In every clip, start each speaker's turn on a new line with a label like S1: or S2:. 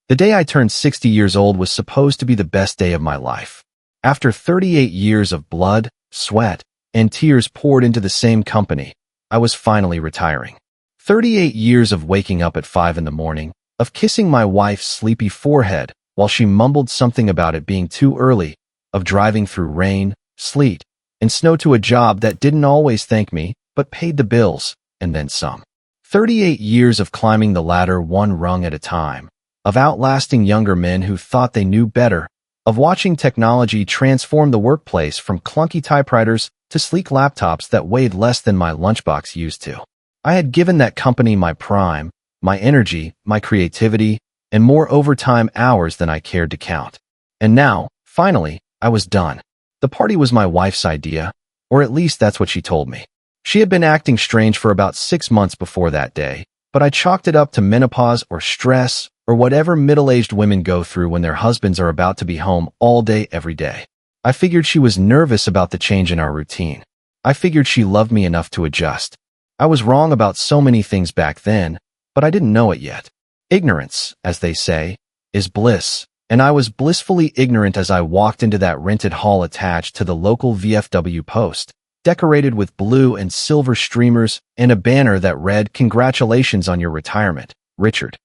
S1: The day I turned 60 years old was supposed to be the best day of my life. After 38 years of blood, sweat, and tears poured into the same company, I was finally retiring. 38 years of waking up at 5 in the morning, of kissing my wife's sleepy forehead while she mumbled something about it being too early, of driving through rain, sleet, and snow to a job that didn't always thank me, but paid the bills, and then some. 38 years of climbing the ladder one rung at a time, of outlasting younger men who thought they knew better, of watching technology transform the workplace from clunky typewriters to sleek laptops that weighed less than my lunchbox used to. I had given that company my prime, my energy, my creativity, and more overtime hours than I cared to count. And now, finally, I was done. The party was my wife's idea, or at least that's what she told me. She had been acting strange for about 6 months before that day, but I chalked it up to menopause or stress or whatever middle-aged women go through when their husbands are about to be home all day every day. I figured she was nervous about the change in our routine. I figured she loved me enough to adjust. I was wrong about so many things back then, but I didn't know it yet. Ignorance, as they say, is bliss, and I was blissfully ignorant as I walked into that rented hall attached to the local VFW post, decorated with blue and silver streamers and a banner that read, "Congratulations on your retirement, Richard."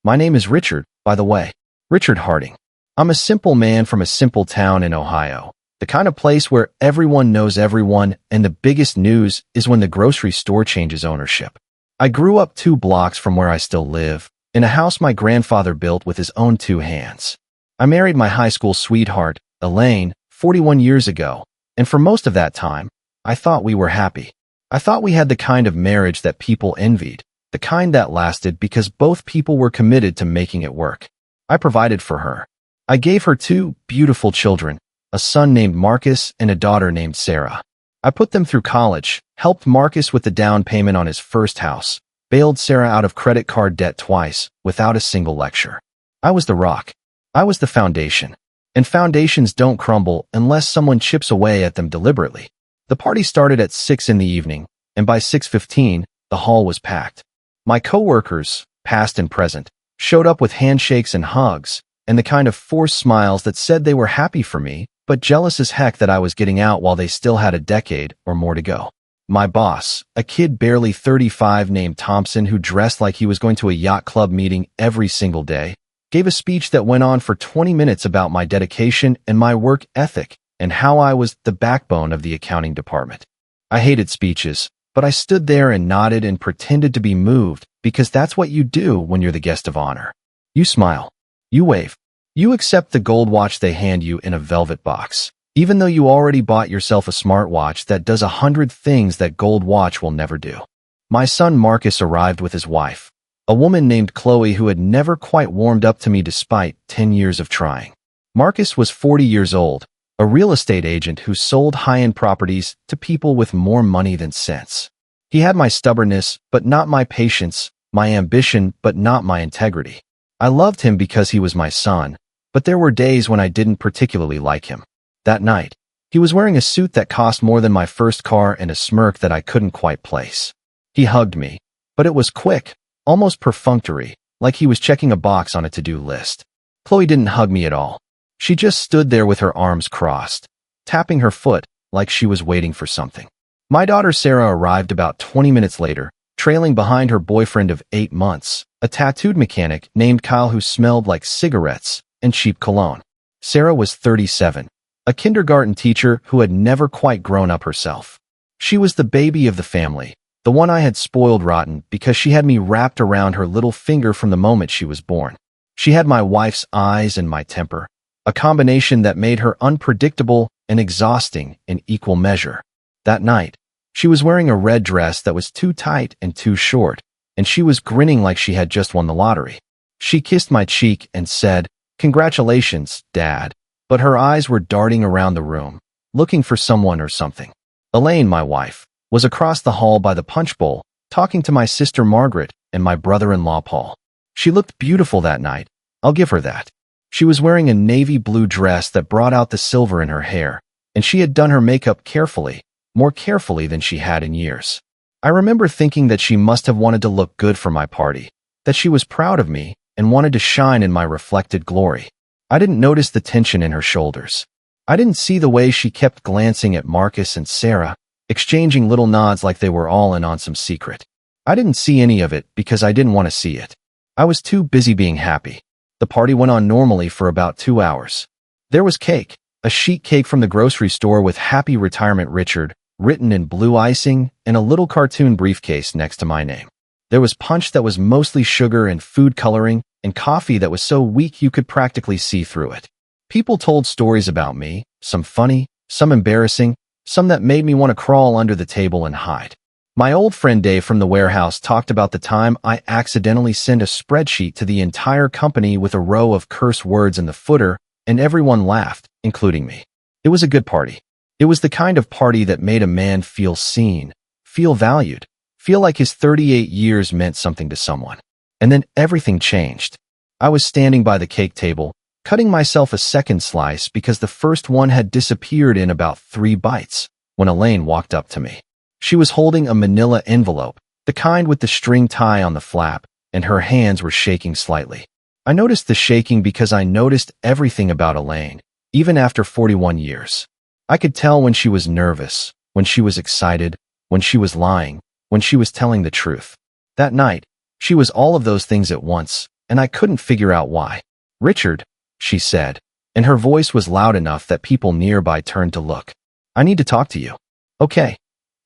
S1: My name is Richard, by the way. Richard Harding. I'm a simple man from a simple town in Ohio, the kind of place where everyone knows everyone, and the biggest news is when the grocery store changes ownership. I grew up 2 blocks from where I still live, in a house my grandfather built with his own 2 hands. I married my high school sweetheart, Elaine, 41 years ago, and for most of that time, I thought we were happy. I thought we had the kind of marriage that people envied, the kind that lasted because both people were committed to making it work. I provided for her. I gave her 2 beautiful children, a son named Marcus and a daughter named Sarah. I put them through college, helped Marcus with the down payment on his first house, bailed Sarah out of credit card debt twice, without a single lecture. I was the rock. I was the foundation. And foundations don't crumble unless someone chips away at them deliberately. The party started at 6 in the evening, and by 6:15, the hall was packed. My coworkers, past and present, showed up with handshakes and hugs, and the kind of forced smiles that said they were happy for me, but jealous as heck that I was getting out while they still had a decade or more to go. My boss, a kid barely 35 named Thompson who dressed like he was going to a yacht club meeting every single day, gave a speech that went on for 20 minutes about my dedication and my work ethic and how I was the backbone of the accounting department. I hated speeches, but I stood there and nodded and pretended to be moved because that's what you do when you're the guest of honor. You smile. You wave. You accept the gold watch they hand you in a velvet box, even though you already bought yourself a smartwatch that does 100 things that gold watch will never do. My son Marcus arrived with his wife, a woman named Chloe who had never quite warmed up to me despite 10 years of trying. Marcus was 40 years old, a real estate agent who sold high-end properties to people with more money than sense. He had my stubbornness, but not my patience, my ambition, but not my integrity. I loved him because he was my son, but there were days when I didn't particularly like him. That night, he was wearing a suit that cost more than my first car and a smirk that I couldn't quite place. He hugged me, but it was quick, almost perfunctory, like he was checking a box on a to-do list. Chloe didn't hug me at all. She just stood there with her arms crossed, tapping her foot like she was waiting for something. My daughter Sarah arrived about 20 minutes later, trailing behind her boyfriend of 8 months, a tattooed mechanic named Kyle who smelled like cigarettes and cheap cologne. Sarah was 37, a kindergarten teacher who had never quite grown up herself. She was the baby of the family, the one I had spoiled rotten because she had me wrapped around her little finger from the moment she was born. She had my wife's eyes and my temper, a combination that made her unpredictable and exhausting in equal measure. That night, she was wearing a red dress that was too tight and too short, and she was grinning like she had just won the lottery. She kissed my cheek and said, "Congratulations, Dad," but her eyes were darting around the room, looking for someone or something. Elaine, my wife, was across the hall by the punch bowl, talking to my sister Margaret and my brother-in-law Paul. She looked beautiful that night, I'll give her that. She was wearing a navy blue dress that brought out the silver in her hair, and she had done her makeup carefully, more carefully than she had in years. I remember thinking that she must have wanted to look good for my party, that she was proud of me, and wanted to shine in my reflected glory. I didn't notice the tension in her shoulders. I didn't see the way she kept glancing at Marcus and Sarah, exchanging little nods like they were all in on some secret. I didn't see any of it because I didn't want to see it. I was too busy being happy. The party went on normally for about 2 hours. There was cake, a sheet cake from the grocery store with Happy Retirement Richard written in blue icing, and a little cartoon briefcase next to my name. There was punch that was mostly sugar and food coloring, and coffee that was so weak you could practically see through it. People told stories about me, some funny, some embarrassing, some that made me want to crawl under the table and hide. My old friend Dave from the warehouse talked about the time I accidentally sent a spreadsheet to the entire company with a row of curse words in the footer, and everyone laughed, including me. It was a good party. It was the kind of party that made a man feel seen, feel valued, feel like his 38 years meant something to someone. And then everything changed. I was standing by the cake table, cutting myself a second slice because the first one had disappeared in about 3 bites, when Elaine walked up to me. She was holding a manila envelope, the kind with the string tie on the flap, and her hands were shaking slightly. I noticed the shaking because I noticed everything about Elaine, even after 41 years. I could tell when she was nervous, when she was excited, when she was lying, when she was telling the truth. That night, she was all of those things at once, and I couldn't figure out why. "Richard," she said, and her voice was loud enough that people nearby turned to look. "I need to talk to you." "Okay,"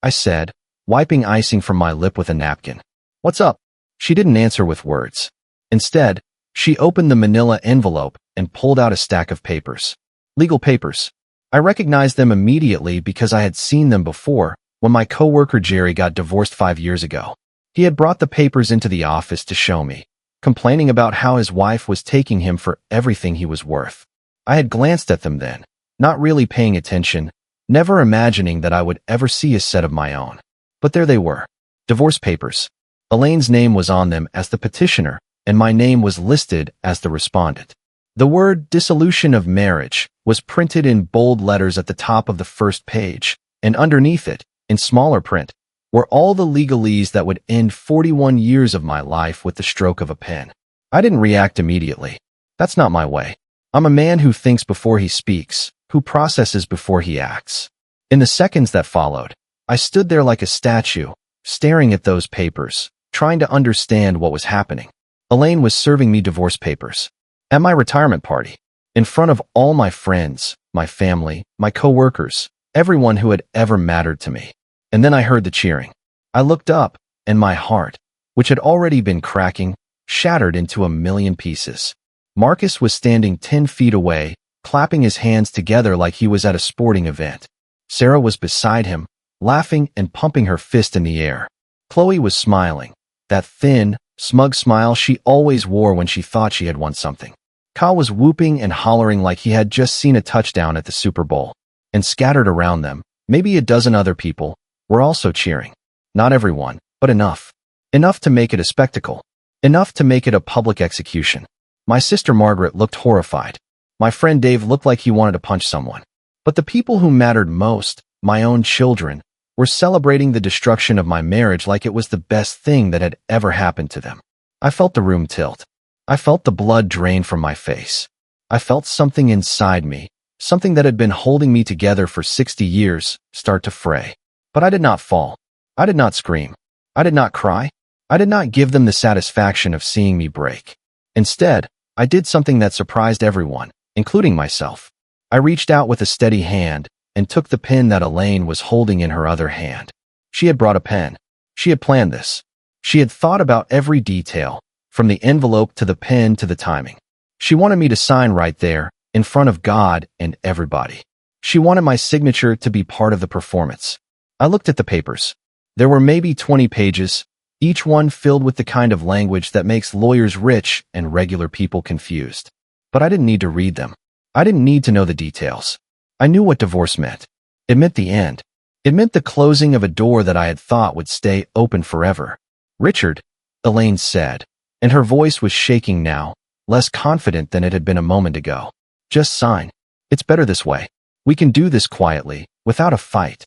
S1: I said, wiping icing from my lip with a napkin. "What's up?" She didn't answer with words. Instead, she opened the manila envelope and pulled out a stack of papers. Legal papers. I recognized them immediately because I had seen them before when my coworker Jerry got divorced 5 years ago. He had brought the papers into the office to show me, complaining about how his wife was taking him for everything he was worth. I had glanced at them then, not really paying attention, never imagining that I would ever see a set of my own. But there they were. Divorce papers. Elaine's name was on them as the petitioner, and my name was listed as the respondent. The word dissolution of marriage was printed in bold letters at the top of the first page, and underneath it, in smaller print, were all the legalese that would end 41 years of my life with the stroke of a pen. I didn't react immediately. That's not my way. I'm a man who thinks before he speaks, who processes before he acts. In the seconds that followed, I stood there like a statue, staring at those papers, trying to understand what was happening. Elaine was serving me divorce papers. At my retirement party, in front of all my friends, my family, my coworkers, everyone who had ever mattered to me. And then I heard the cheering. I looked up, and my heart, which had already been cracking, shattered into a million pieces. Marcus was standing 10 feet away, clapping his hands together like he was at a sporting event. Sarah was beside him, laughing and pumping her fist in the air. Chloe was smiling, that thin, smug smile she always wore when she thought she had won something. Kyle was whooping and hollering like he had just seen a touchdown at the Super Bowl. And scattered around them, maybe a dozen other people, were also cheering. Not everyone, but enough. Enough to make it a spectacle. Enough to make it a public execution. My sister Margaret looked horrified. My friend Dave looked like he wanted to punch someone. But the people who mattered most, my own children, were celebrating the destruction of my marriage like it was the best thing that had ever happened to them. I felt the room tilt. I felt the blood drain from my face. I felt something inside me, something that had been holding me together for 60 years, start to fray. But I did not fall. I did not scream. I did not cry. I did not give them the satisfaction of seeing me break. Instead, I did something that surprised everyone, including myself. I reached out with a steady hand and took the pen that Elaine was holding in her other hand. She had brought a pen. She had planned this. She had thought about every detail, from the envelope to the pen to the timing. She wanted me to sign right there, in front of God and everybody. She wanted my signature to be part of the performance. I looked at the papers. There were maybe 20 pages, each one filled with the kind of language that makes lawyers rich and regular people confused. But I didn't need to read them. I didn't need to know the details. I knew what divorce meant. It meant the end. It meant the closing of a door that I had thought would stay open forever. "Richard," Elaine said, and her voice was shaking now, less confident than it had been a moment ago. "Just sign. It's better this way. We can do this quietly, without a fight."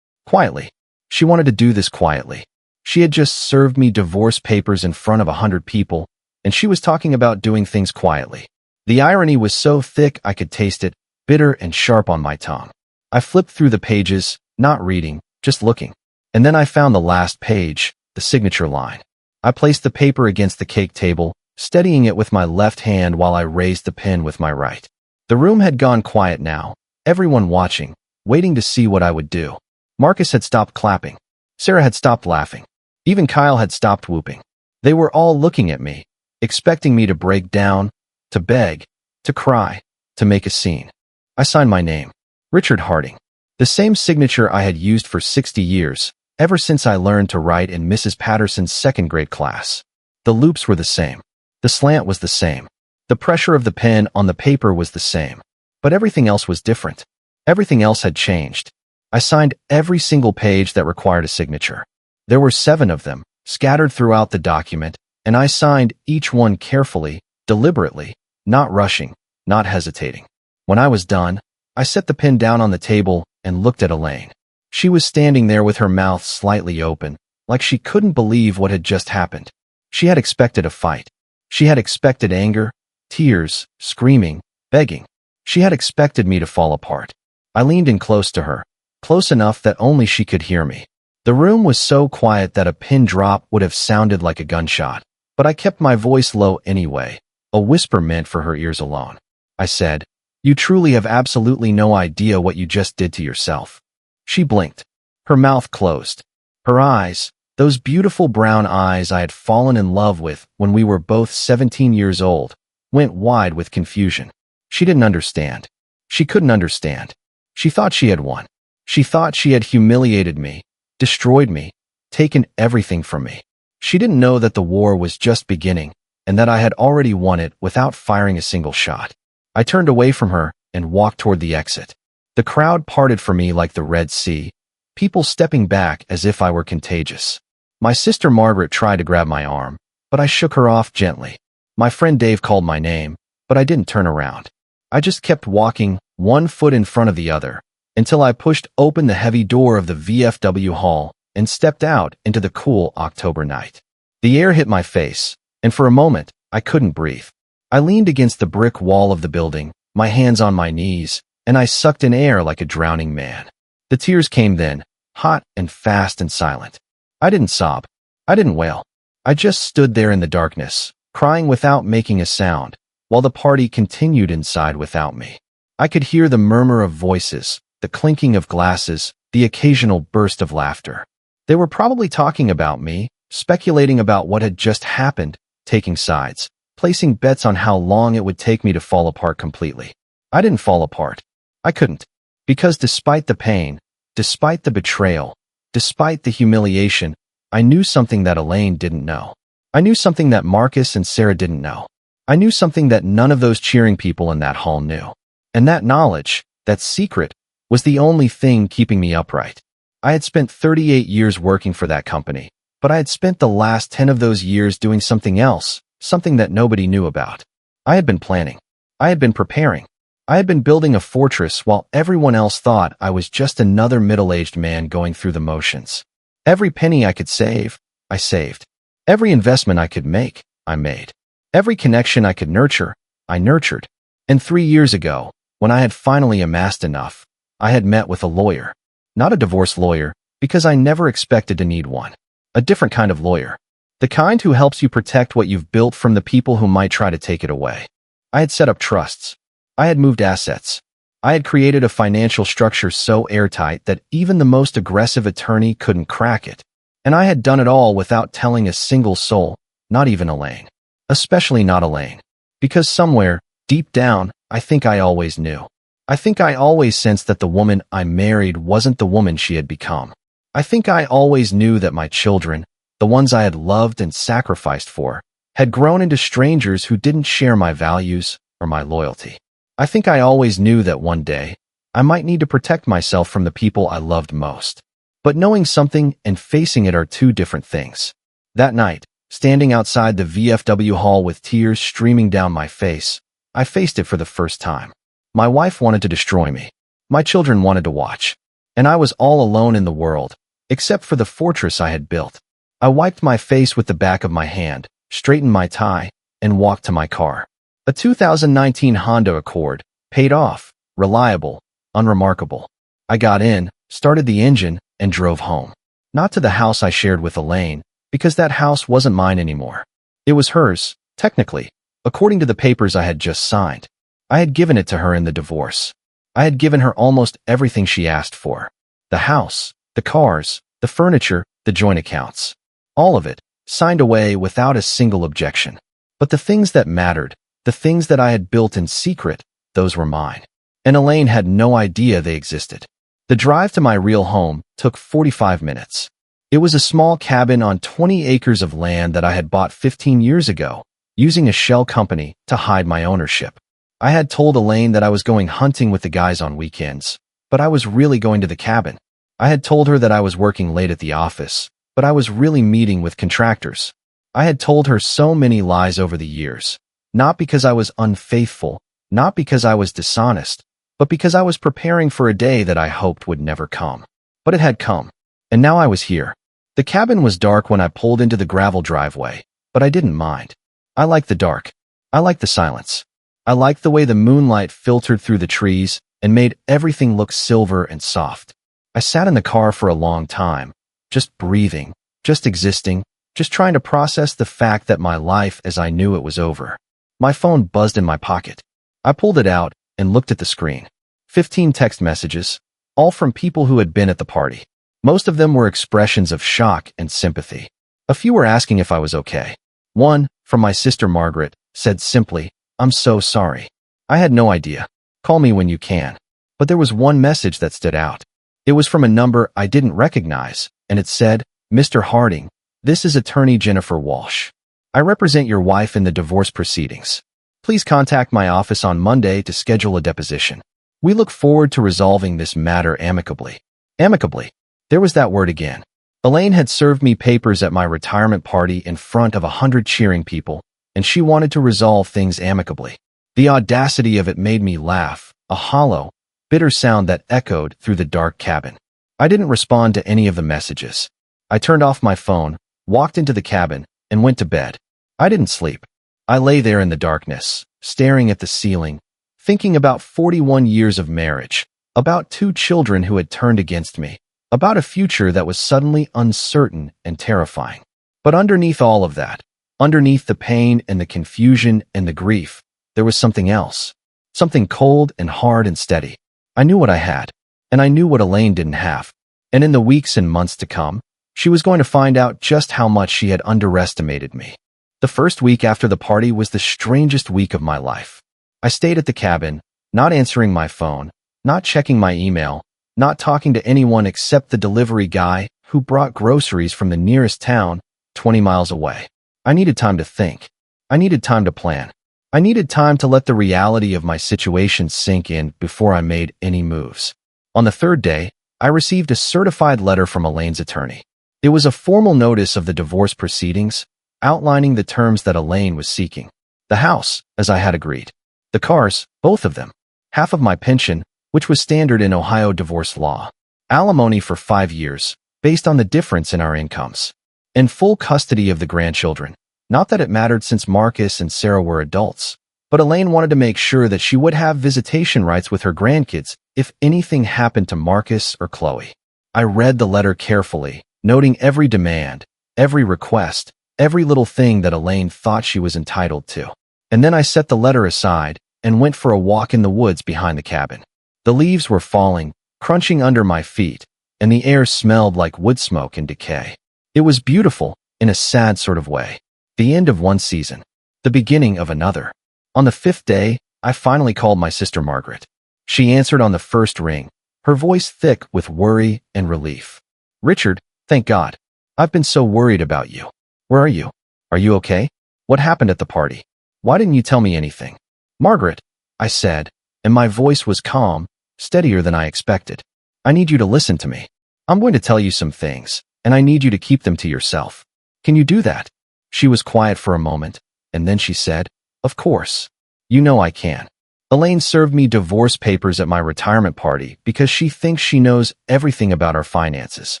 S1: Quietly. She wanted to do this quietly. She had just served me divorce papers in front of 100 people, and she was talking about doing things quietly. The irony was so thick I could taste it, bitter and sharp on my tongue. I flipped through the pages, not reading, just looking. And then I found the last page, the signature line. I placed the paper against the cake table, steadying it with my left hand while I raised the pen with my right. The room had gone quiet now, everyone watching, waiting to see what I would do. Marcus had stopped clapping. Sarah had stopped laughing. Even Kyle had stopped whooping. They were all looking at me, expecting me to break down, to beg, to cry, to make a scene. I signed my name, Richard Harding, the same signature I had used for 60 years, ever since I learned to write in Mrs. Patterson's second-grade class. The loops were the same. The slant was the same. The pressure of the pen on the paper was the same. But everything else was different. Everything else had changed. I signed every single page that required a signature. There were 7 of them, scattered throughout the document, and I signed each one carefully, deliberately, not rushing, not hesitating. When I was done, I set the pen down on the table and looked at Elaine. She was standing there with her mouth slightly open, like she couldn't believe what had just happened. She had expected a fight. She had expected anger, tears, screaming, begging. She had expected me to fall apart. I leaned in close to her, close enough that only she could hear me. The room was so quiet that a pin drop would have sounded like a gunshot, but I kept my voice low anyway, a whisper meant for her ears alone. I said, "You truly have absolutely no idea what you just did to yourself." She blinked. Her mouth closed. Her eyes, those beautiful brown eyes I had fallen in love with when we were both 17 years old, went wide with confusion. She didn't understand. She couldn't understand. She thought she had won. She thought she had humiliated me, destroyed me, taken everything from me. She didn't know that the war was just beginning and that I had already won it without firing a single shot. I turned away from her and walked toward the exit. The crowd parted for me like the Red Sea, people stepping back as if I were contagious. My sister Margaret tried to grab my arm, but I shook her off gently. My friend Dave called my name, but I didn't turn around. I just kept walking, one foot in front of the other, until I pushed open the heavy door of the VFW hall and stepped out into the cool October night. The air hit my face, and for a moment, I couldn't breathe. I leaned against the brick wall of the building, my hands on my knees, and I sucked in air like a drowning man. The tears came then, hot and fast and silent. I didn't sob. I didn't wail. I just stood there in the darkness, crying without making a sound, while the party continued inside without me. I could hear the murmur of voices, the clinking of glasses, the occasional burst of laughter. They were probably talking about me, speculating about what had just happened, taking sides, placing bets on how long it would take me to fall apart completely. I didn't fall apart. I couldn't. Because despite the pain, despite the betrayal, despite the humiliation, I knew something that Elaine didn't know. I knew something that Marcus and Sarah didn't know. I knew something that none of those cheering people in that hall knew. And that knowledge, that secret, was the only thing keeping me upright. I had spent 38 years working for that company, but I had spent the last 10 of those years doing something else, something that nobody knew about. I had been planning. I had been preparing. I had been building a fortress while everyone else thought I was just another middle-aged man going through the motions. Every penny I could save, I saved. Every investment I could make, I made. Every connection I could nurture, I nurtured. And 3 years ago, when I had finally amassed enough, I had met with a lawyer. Not a divorce lawyer, because I never expected to need one. A different kind of lawyer. The kind who helps you protect what you've built from the people who might try to take it away. I had set up trusts. I had moved assets. I had created a financial structure so airtight that even the most aggressive attorney couldn't crack it. And I had done it all without telling a single soul, not even Elaine. Especially not Elaine. Because somewhere, deep down, I think I always knew. I think I always sensed that the woman I married wasn't the woman she had become. I think I always knew that my children, the ones I had loved and sacrificed for, had grown into strangers who didn't share my values or my loyalty. I think I always knew that one day, I might need to protect myself from the people I loved most. But knowing something and facing it are two different things. That night, standing outside the VFW hall with tears streaming down my face, I faced it for the first time. My wife wanted to destroy me. My children wanted to watch. And I was all alone in the world, except for the fortress I had built. I wiped my face with the back of my hand, straightened my tie, and walked to my car. A 2019 Honda Accord, paid off, reliable, unremarkable. I got in, started the engine, and drove home. Not to the house I shared with Elaine, because that house wasn't mine anymore. It was hers, technically, according to the papers I had just signed. I had given it to her in the divorce. I had given her almost everything she asked for. The house, the cars, the furniture, the joint accounts. All of it, signed away without a single objection. But the things that mattered, the things that I had built in secret, those were mine. And Elaine had no idea they existed. The drive to my real home took 45 minutes. It was a small cabin on 20 acres of land that I had bought 15 years ago, using a shell company to hide my ownership. I had told Elaine that I was going hunting with the guys on weekends, but I was really going to the cabin. I had told her that I was working late at the office, but I was really meeting with contractors. I had told her so many lies over the years, not because I was unfaithful, not because I was dishonest, but because I was preparing for a day that I hoped would never come. But it had come, and now I was here. The cabin was dark when I pulled into the gravel driveway, but I didn't mind. I liked the dark. I liked the silence. I liked the way the moonlight filtered through the trees and made everything look silver and soft. I sat in the car for a long time, just breathing, just existing, just trying to process the fact that my life as I knew it was over. My phone buzzed in my pocket. I pulled it out and looked at the screen. 15 text messages, all from people who had been at the party. Most of them were expressions of shock and sympathy. A few were asking if I was okay. One, from my sister Margaret, said simply, "I'm so sorry. I had no idea. Call me when you can." But there was one message that stood out. It was from a number I didn't recognize, and it said, "Mr. Harding, this is attorney Jennifer Walsh. I represent your wife in the divorce proceedings. Please contact my office on Monday to schedule a deposition. We look forward to resolving this matter amicably." Amicably. There was that word again. Elaine had served me papers at my retirement party in front of 100 cheering people, and she wanted to resolve things amicably. The audacity of it made me laugh, a hollow, bitter sound that echoed through the dark cabin. I didn't respond to any of the messages. I turned off my phone, walked into the cabin, and went to bed. I didn't sleep. I lay there in the darkness, staring at the ceiling, thinking about 41 years of marriage, about 2 children who had turned against me, about a future that was suddenly uncertain and terrifying. But underneath all of that, underneath the pain and the confusion and the grief, there was something else. Something cold and hard and steady. I knew what I had, and I knew what Elaine didn't have. And in the weeks and months to come, she was going to find out just how much she had underestimated me. The first week after the party was the strangest week of my life. I stayed at the cabin, not answering my phone, not checking my email, not talking to anyone except the delivery guy who brought groceries from the nearest town, 20 miles away. I needed time to think. I needed time to plan. I needed time to let the reality of my situation sink in before I made any moves. On the third day, I received a certified letter from Elaine's attorney. It was a formal notice of the divorce proceedings, outlining the terms that Elaine was seeking. The house, as I had agreed. The cars, both of them. Half of my pension, which was standard in Ohio divorce law. Alimony for 5 years, based on the difference in our incomes. And full custody of the grandchildren. Not that it mattered since Marcus and Sarah were adults, but Elaine wanted to make sure that she would have visitation rights with her grandkids if anything happened to Marcus or Chloe. I read the letter carefully, noting every demand, every request, every little thing that Elaine thought she was entitled to. And then I set the letter aside and went for a walk in the woods behind the cabin. The leaves were falling, crunching under my feet, and the air smelled like wood smoke and decay. It was beautiful, in a sad sort of way. The end of one season. The beginning of another. On the 5th day, I finally called my sister Margaret. She answered on the first ring, her voice thick with worry and relief. "Richard, thank God. I've been so worried about you. Where are you? Are you okay? What happened at the party? Why didn't you tell me anything?" "Margaret," I said, and my voice was calm, steadier than I expected. "I need you to listen to me. I'm going to tell you some things, and I need you to keep them to yourself. Can you do that?" She was quiet for a moment, and then she said, "Of course. You know I can. Elaine served me divorce papers at my retirement party because she thinks she knows everything about our finances.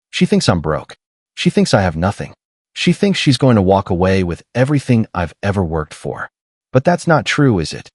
S1: She thinks I'm broke. She thinks I have nothing. She thinks she's going to walk away with everything I've ever worked for. But that's not true, is it?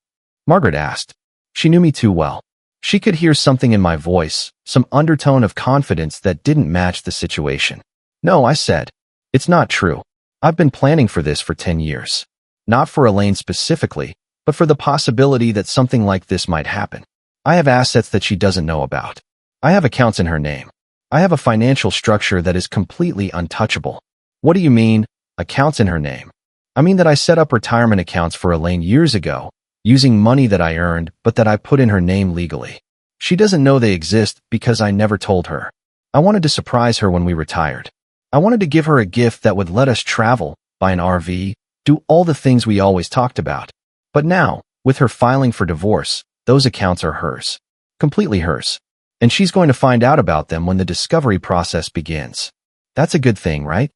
S1: Margaret asked. She knew me too well. She could hear something in my voice, some undertone of confidence that didn't match the situation. No, I said. It's not true. I've been planning for this for 10 years. Not for Elaine specifically, but for the possibility that something like this might happen. I have assets that she doesn't know about. I have accounts in her name. I have a financial structure that is completely untouchable. What do you mean, accounts in her name? I mean that I set up retirement accounts for Elaine years ago, using money that I earned but that I put in her name legally. She doesn't know they exist because I never told her. I wanted to surprise her when we retired. I wanted to give her a gift that would let us travel, buy an RV, do all the things we always talked about. But now, with her filing for divorce, those accounts are hers. Completely hers. And she's going to find out about them when the discovery process begins. That's a good thing, right?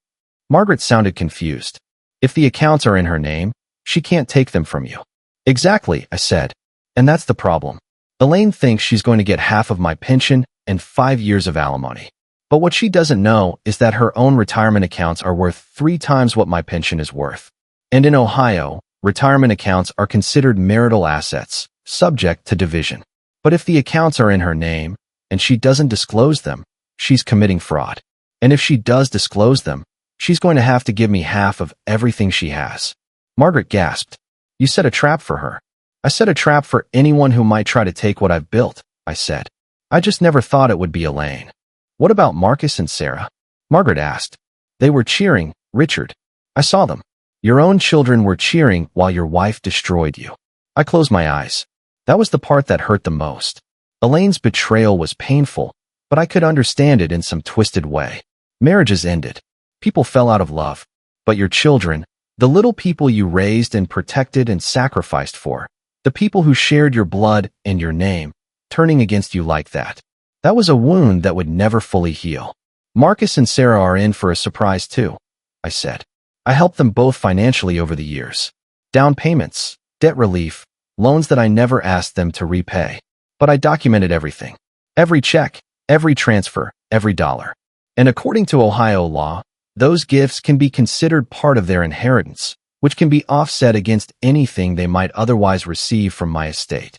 S1: Margaret sounded confused. If the accounts are in her name, she can't take them from you. Exactly, I said. And that's the problem. Elaine thinks she's going to get half of my pension and 5 years of alimony. But what she doesn't know is that her own retirement accounts are worth 3 times what my pension is worth. And in Ohio, retirement accounts are considered marital assets, subject to division. But if the accounts are in her name, and she doesn't disclose them, she's committing fraud. And if she does disclose them, she's going to have to give me half of everything she has. Margaret gasped. You set a trap for her. I set a trap for anyone who might try to take what I've built, I said. I just never thought it would be Elaine. What about Marcus and Sarah? Margaret asked. They were cheering, Richard. I saw them. Your own children were cheering while your wife destroyed you. I closed my eyes. That was the part that hurt the most. Elaine's betrayal was painful, but I could understand it in some twisted way. Marriages ended. People fell out of love. But your children, the little people you raised and protected and sacrificed for, the people who shared your blood and your name, turning against you like that. That was a wound that would never fully heal. Marcus and Sarah are in for a surprise too, I said. I helped them both financially over the years. Down payments, debt relief, loans that I never asked them to repay. But I documented everything. Every check, every transfer, every dollar. And according to Ohio law, those gifts can be considered part of their inheritance, which can be offset against anything they might otherwise receive from my estate.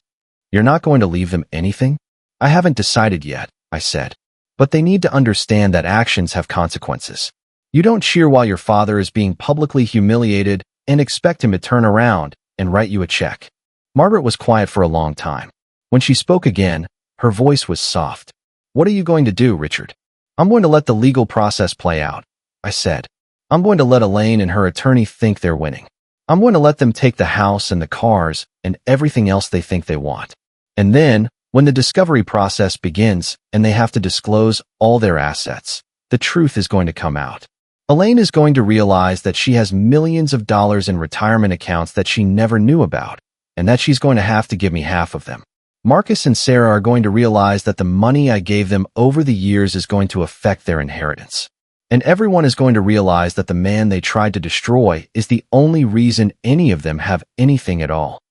S1: You're not going to leave them anything? I haven't decided yet, I said. But they need to understand that actions have consequences. You don't cheer while your father is being publicly humiliated and expect him to turn around and write you a check. Margaret was quiet for a long time. When she spoke again, her voice was soft. What are you going to do, Richard? I'm going to let the legal process play out, I said. I'm going to let Elaine and her attorney think they're winning. I'm going to let them take the house and the cars and everything else they think they want. And then, when the discovery process begins and they have to disclose all their assets, the truth is going to come out. Elaine is going to realize that she has millions of dollars in retirement accounts that she never knew about, and that she's going to have to give me half of them. Marcus and Sarah are going to realize that the money I gave them over the years is going to affect their inheritance. And everyone is going to realize that the man they tried to destroy is the only reason any of them have anything at all.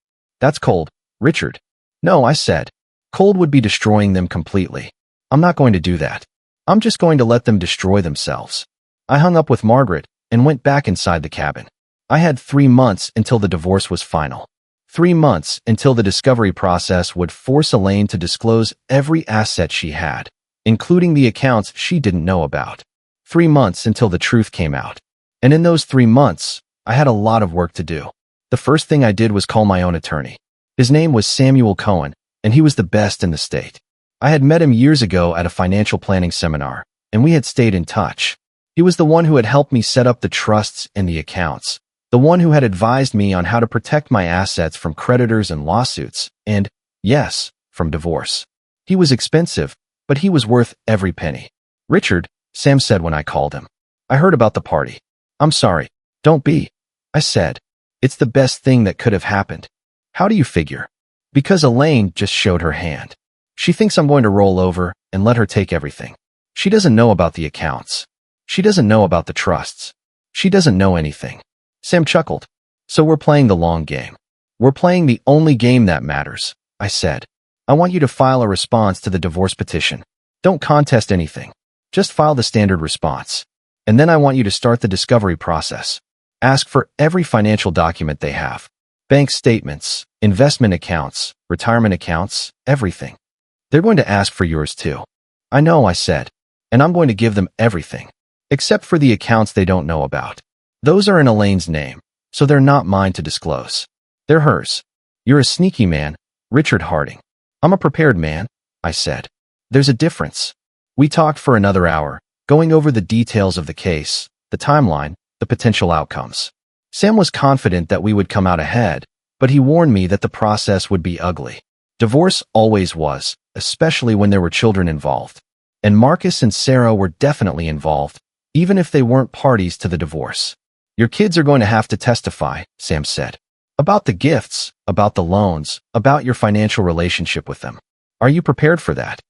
S1: That's cold, Richard. No, I said. Cold would be destroying them completely. I'm not going to do that. I'm just going to let them destroy themselves. I hung up with Margaret and went back inside the cabin. I had 3 months until the divorce was final. 3 months until the discovery process would force Elaine to disclose every asset she had, including the accounts she didn't know about. 3 months until the truth came out. And in those 3 months, I had a lot of work to do. The first thing I did was call my own attorney. His name was Samuel Cohen, and he was the best in the state. I had met him years ago at a financial planning seminar, and we had stayed in touch. He was the one who had helped me set up the trusts and the accounts, the one who had advised me on how to protect my assets from creditors and lawsuits, and, yes, from divorce. He was expensive, but he was worth every penny. Richard, Sam said when I called him. I heard about the party. I'm sorry. Don't be. I said. It's the best thing that could have happened. How do you figure? Because Elaine just showed her hand. She thinks I'm going to roll over and let her take everything. She doesn't know about the accounts. She doesn't know about the trusts. She doesn't know anything. Sam chuckled. So we're playing the long game. We're playing the only game that matters, I said. I want you to file a response to the divorce petition. Don't contest anything. Just file the standard response. And then I want you to start the discovery process. Ask for every financial document they have. Bank statements, investment accounts, retirement accounts, everything. They're going to ask for yours too. I know, I said. And I'm going to give them everything. Except for the accounts they don't know about. Those are in Elaine's name, so they're not mine to disclose. They're hers. You're a sneaky man, Richard Harding. I'm a prepared man, I said. There's a difference. We talked for another hour, going over the details of the case, the timeline, the potential outcomes. Sam was confident that we would come out ahead, but he warned me that the process would be ugly. Divorce always was, especially when there were children involved. And Marcus and Sarah were definitely involved, even if they weren't parties to the divorce. Your kids are going to have to testify, Sam said. About the gifts, about the loans, about your financial relationship with them. Are you prepared for that?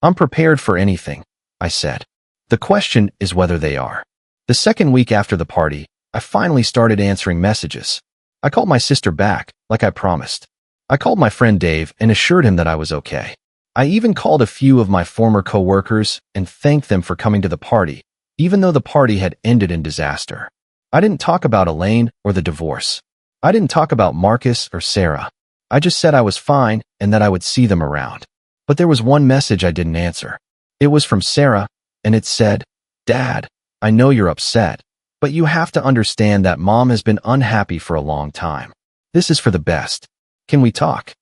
S1: I'm prepared for anything, I said. The question is whether they are. The second week after the party, I finally started answering messages. I called my sister back, like I promised. I called my friend Dave and assured him that I was okay. I even called a few of my former co-workers and thanked them for coming to the party, even though the party had ended in disaster. I didn't talk about Elaine or the divorce. I didn't talk about Marcus or Sarah. I just said I was fine and that I would see them around. But there was one message I didn't answer. It was from Sarah, and it said, "Dad, I know you're upset, but you have to understand that Mom has been unhappy for a long time. This is for the best. Can we talk?"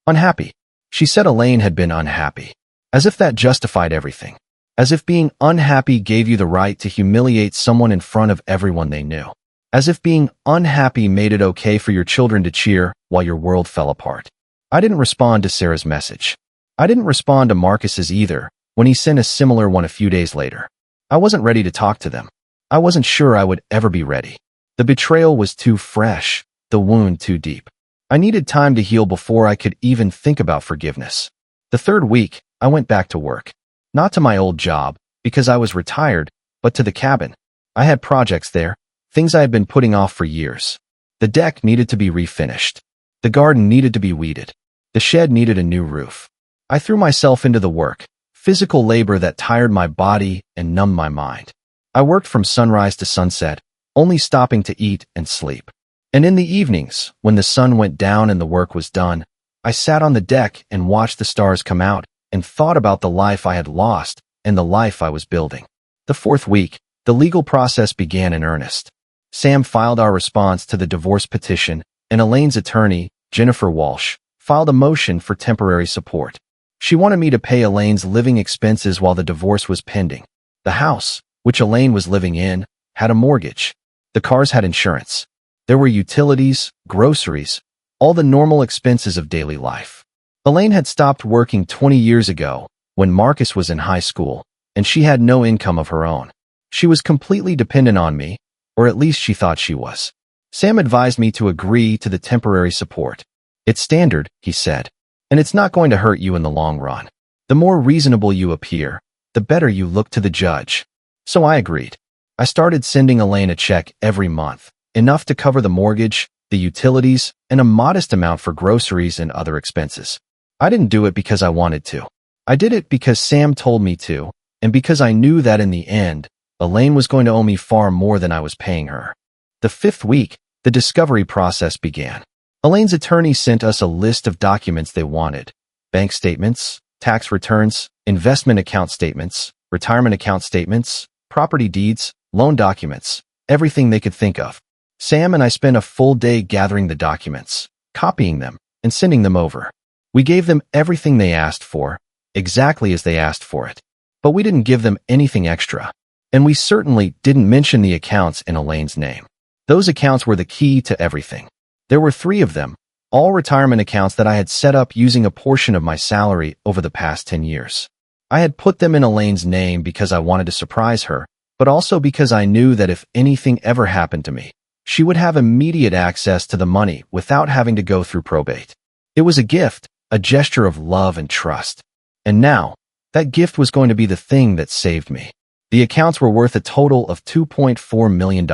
S1: Unhappy. She said Elaine had been unhappy. As if that justified everything. As if being unhappy gave you the right to humiliate someone in front of everyone they knew. As if being unhappy made it okay for your children to cheer while your world fell apart. I didn't respond to Sarah's message. I didn't respond to Marcus's either when he sent a similar one a few days later. I wasn't ready to talk to them. I wasn't sure I would ever be ready. The betrayal was too fresh, the wound too deep. I needed time to heal before I could even think about forgiveness. The third week, I went back to work. Not to my old job, because I was retired, but to the cabin. I had projects there, things I had been putting off for years. The deck needed to be refinished. The garden needed to be weeded. The shed needed a new roof. I threw myself into the work, physical labor that tired my body and numbed my mind. I worked from sunrise to sunset, only stopping to eat and sleep. And in the evenings, when the sun went down and the work was done, I sat on the deck and watched the stars come out and thought about the life I had lost and the life I was building. The fourth week, the legal process began in earnest. Sam filed our response to the divorce petition, and Elaine's attorney, Jennifer Walsh, filed a motion for temporary support. She wanted me to pay Elaine's living expenses while the divorce was pending. The house, which Elaine was living in, had a mortgage. The cars had insurance. There were utilities, groceries, all the normal expenses of daily life. Elaine had stopped working 20 years ago when Marcus was in high school, and she had no income of her own. She was completely dependent on me, or at least she thought she was. Sam advised me to agree to the temporary support. It's standard, he said, and it's not going to hurt you in the long run. The more reasonable you appear, the better you look to the judge. So I agreed. I started sending Elaine a check every month, enough to cover the mortgage, the utilities, and a modest amount for groceries and other expenses. I didn't do it because I wanted to. I did it because Sam told me to, and because I knew that in the end, Elaine was going to owe me far more than I was paying her. The fifth week, the discovery process began. Elaine's attorney sent us a list of documents they wanted: bank statements, tax returns, investment account statements, retirement account statements, property deeds, loan documents, everything they could think of. Sam and I spent a full day gathering the documents, copying them, and sending them over. We gave them everything they asked for, exactly as they asked for it. But we didn't give them anything extra. And we certainly didn't mention the accounts in Elaine's name. Those accounts were the key to everything. There were 3 of them, all retirement accounts that I had set up using a portion of my salary over the past 10 years. I had put them in Elaine's name because I wanted to surprise her, but also because I knew that if anything ever happened to me, she would have immediate access to the money without having to go through probate. It was a gift, a gesture of love and trust. And now, that gift was going to be the thing that saved me. The accounts were worth a total of $2.4 million.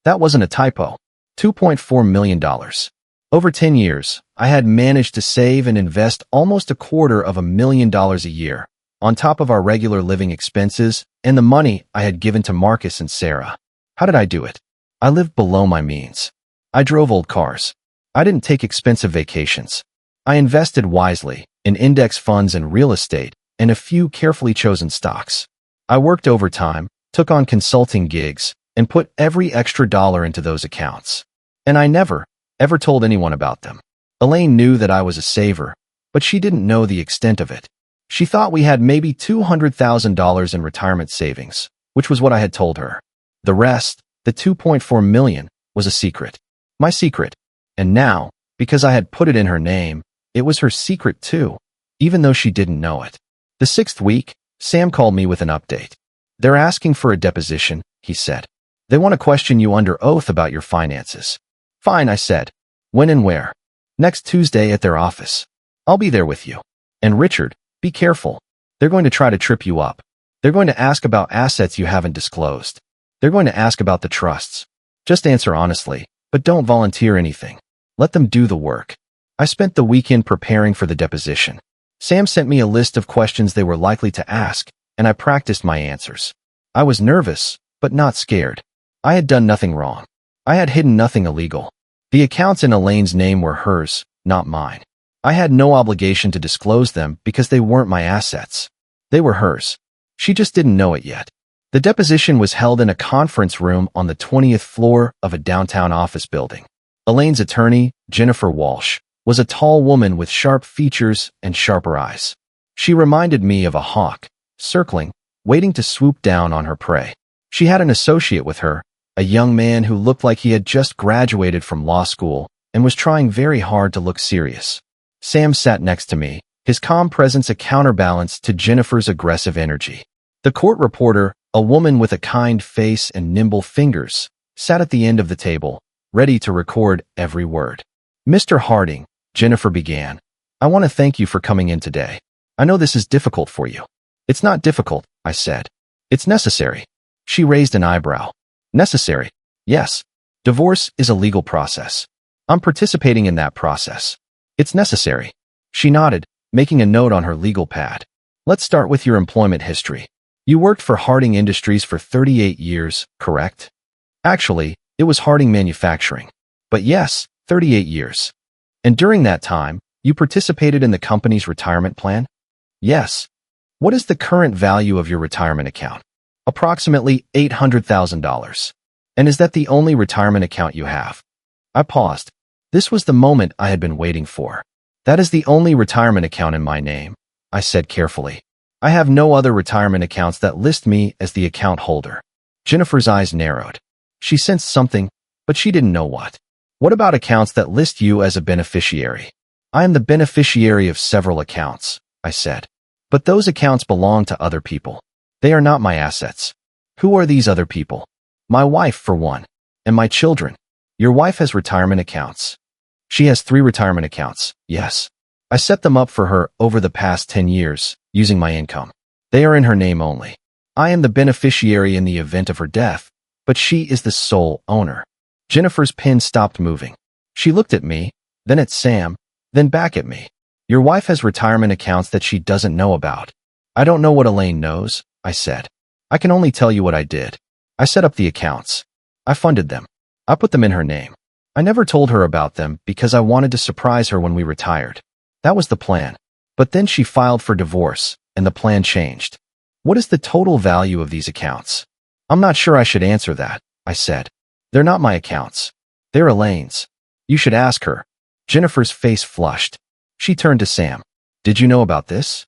S1: That wasn't a typo. $2.4 million. Over 10 years, I had managed to save and invest almost $250,000 a year, on top of our regular living expenses and the money I had given to Marcus and Sarah. How did I do it? I lived below my means. I drove old cars. I didn't take expensive vacations. I invested wisely in index funds and real estate and a few carefully chosen stocks. I worked overtime, took on consulting gigs, and put every extra dollar into those accounts. And I never, ever told anyone about them. Elaine knew that I was a saver, but she didn't know the extent of it. She thought we had maybe $200,000 in retirement savings, which was what I had told her. The rest, the $2.4 million, was a secret. My secret. And now, because I had put it in her name, it was her secret too, even though she didn't know it. The 6th week, Sam called me with an update. They're asking for a deposition, he said. They want to question you under oath about your finances. Fine, I said. When and where? Next Tuesday at their office. I'll be there with you. And Richard, be careful. They're going to try to trip you up. They're going to ask about assets you haven't disclosed. They're going to ask about the trusts. Just answer honestly, but don't volunteer anything. Let them do the work. I spent the weekend preparing for the deposition. Sam sent me a list of questions they were likely to ask, and I practiced my answers. I was nervous, but not scared. I had done nothing wrong. I had hidden nothing illegal. The accounts in Elaine's name were hers, not mine. I had no obligation to disclose them because they weren't my assets. They were hers. She just didn't know it yet. The deposition was held in a conference room on the 20th floor of a downtown office building. Elaine's attorney, Jennifer Walsh, was a tall woman with sharp features and sharper eyes. She reminded me of a hawk, circling, waiting to swoop down on her prey. She had an associate with her, a young man who looked like he had just graduated from law school and was trying very hard to look serious. Sam sat next to me, his calm presence a counterbalance to Jennifer's aggressive energy. The court reporter, a woman with a kind face and nimble fingers, sat at the end of the table, ready to record every word. Mr. Harding, Jennifer began, I want to thank you for coming in today. I know this is difficult for you. It's not difficult, I said. It's necessary. She raised an eyebrow. Necessary? Yes. Divorce is a legal process. I'm participating in that process. It's necessary. She nodded, making a note on her legal pad. Let's start with your employment history. You worked for Harding Industries for 38 years, correct? Actually, it was Harding Manufacturing. But yes, 38 years. And during that time, you participated in the company's retirement plan? Yes. What is the current value of your retirement account? Approximately $800,000. And is that the only retirement account you have? I paused. This was the moment I had been waiting for. That is the only retirement account in my name, I said carefully. I have no other retirement accounts that list me as the account holder. Jennifer's eyes narrowed. She sensed something, but she didn't know what. What about accounts that list you as a beneficiary? I am the beneficiary of several accounts, I said. But those accounts belong to other people. They are not my assets. Who are these other people? My wife, for one, and my children. Your wife has retirement accounts. She has 3 retirement accounts, yes. I set them up for her over the past 10 years, using my income. They are in her name only. I am the beneficiary in the event of her death, but she is the sole owner. Jennifer's pen stopped moving. She looked at me, then at Sam, then back at me. Your wife has retirement accounts that she doesn't know about. I don't know what Elaine knows, I said. I can only tell you what I did. I set up the accounts. I funded them. I put them in her name. I never told her about them because I wanted to surprise her when we retired. That was the plan. But then she filed for divorce, and the plan changed. What is the total value of these accounts? I'm not sure I should answer that, I said. They're not my accounts. They're Elaine's. You should ask her. Jennifer's face flushed. She turned to Sam. Did you know about this?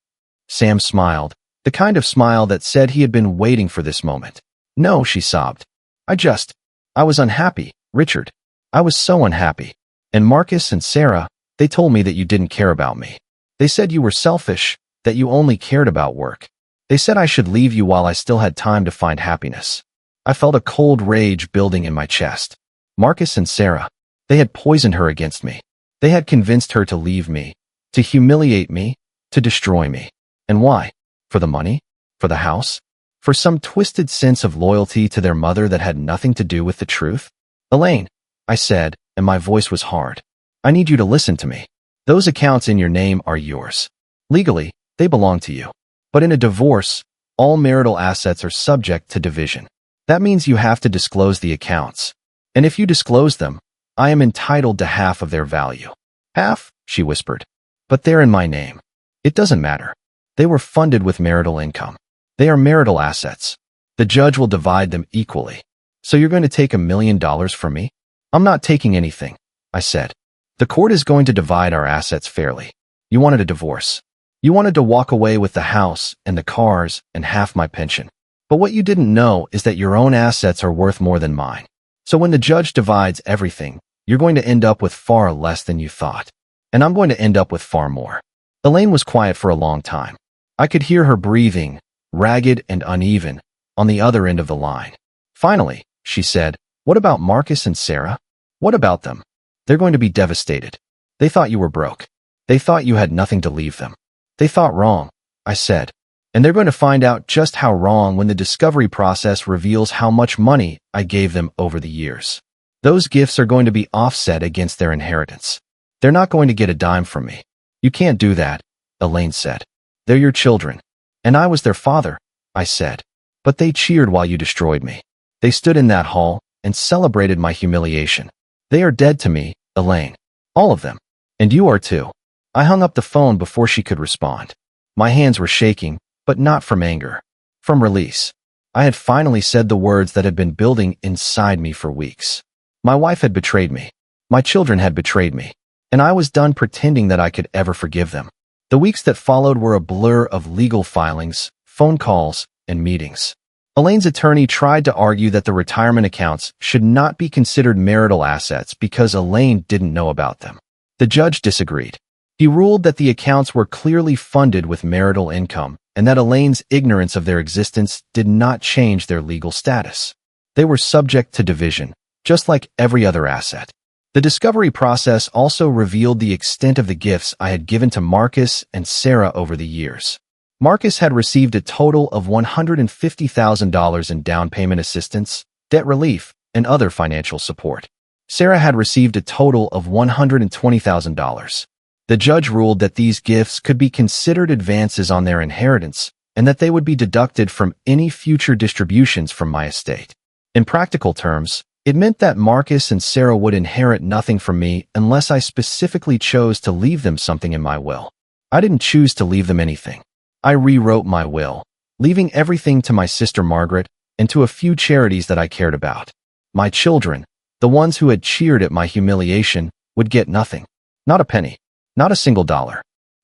S1: Sam smiled, the kind of smile that said he had been waiting for this moment. No, she sobbed. I was unhappy, Richard. I was so unhappy. And Marcus and Sarah, they told me that you didn't care about me. They said you were selfish, that you only cared about work. They said I should leave you while I still had time to find happiness. I felt a cold rage building in my chest. Marcus and Sarah, they had poisoned her against me. They had convinced her to leave me, to humiliate me, to destroy me. And why? For the money? For the house? For some twisted sense of loyalty to their mother that had nothing to do with the truth? Elaine, I said, and my voice was hard. I need you to listen to me. Those accounts in your name are yours. Legally, they belong to you. But in a divorce, all marital assets are subject to division. That means you have to disclose the accounts. And if you disclose them, I am entitled to half of their value. Half, she whispered. But they're in my name. It doesn't matter. They were funded with marital income. They are marital assets. The judge will divide them equally. So you're going to take $1 million from me? I'm not taking anything, I said. The court is going to divide our assets fairly. You wanted a divorce. You wanted to walk away with the house and the cars and half my pension. But what you didn't know is that your own assets are worth more than mine. So when the judge divides everything, you're going to end up with far less than you thought. And I'm going to end up with far more. Elaine was quiet for a long time. I could hear her breathing, ragged and uneven, on the other end of the line. Finally, she said, "What about Marcus and Sarah? What about them? They're going to be devastated. They thought you were broke. They thought you had nothing to leave them. They thought wrong," I said. "And they're going to find out just how wrong when the discovery process reveals how much money I gave them over the years. Those gifts are going to be offset against their inheritance. They're not going to get a dime from me." "You can't do that," Elaine said. "They're your children. And I was their father," I said. "But they cheered while you destroyed me. They stood in that hall and celebrated my humiliation. They are dead to me, Elaine. All of them. And you are too." I hung up the phone before she could respond. My hands were shaking, but not from anger. From release. I had finally said the words that had been building inside me for weeks. My wife had betrayed me. My children had betrayed me. And I was done pretending that I could ever forgive them. The weeks that followed were a blur of legal filings, phone calls, and meetings. Elaine's attorney tried to argue that the retirement accounts should not be considered marital assets because Elaine didn't know about them. The judge disagreed. He ruled that the accounts were clearly funded with marital income and that Elaine's ignorance of their existence did not change their legal status. They were subject to division, just like every other asset. The discovery process also revealed the extent of the gifts I had given to Marcus and Sarah over the years. Marcus had received a total of $150,000 in down payment assistance, debt relief, and other financial support. Sarah had received a total of $120,000. The judge ruled that these gifts could be considered advances on their inheritance and that they would be deducted from any future distributions from my estate. In practical terms, it meant that Marcus and Sarah would inherit nothing from me unless I specifically chose to leave them something in my will. I didn't choose to leave them anything. I rewrote my will, leaving everything to my sister Margaret and to a few charities that I cared about. My children, the ones who had cheered at my humiliation, would get nothing. Not a penny. Not a single dollar.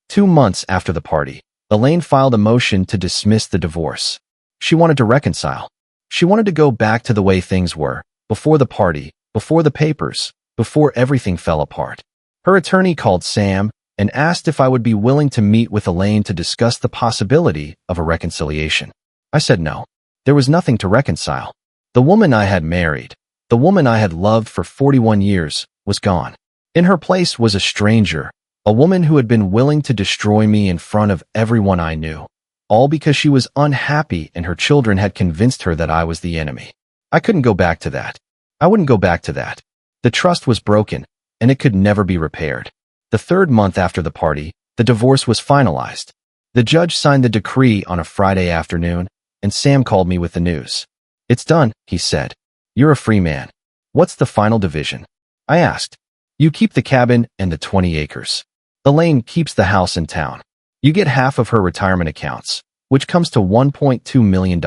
S1: 2 months after the party, Elaine filed a motion to dismiss the divorce. She wanted to reconcile. She wanted to go back to the way things were, before the party, before the papers, before everything fell apart. Her attorney called Sam and asked if I would be willing to meet with Elaine to discuss the possibility of a reconciliation. I said no. There was nothing to reconcile. The woman I had married, the woman I had loved for 41 years, was gone. In her place was a stranger, a woman who had been willing to destroy me in front of everyone I knew, all because she was unhappy and her children had convinced her that I was the enemy. I couldn't go back to that. I wouldn't go back to that. The trust was broken, and it could never be repaired. The 3rd month after the party, the divorce was finalized. The judge signed the decree on a Friday afternoon, and Sam called me with the news. "It's done," he said. "You're a free man." "What's the final division?" I asked. "You keep the cabin and the 20 acres. Elaine keeps the house in town. You get half of her retirement accounts, which comes to $1.2 million.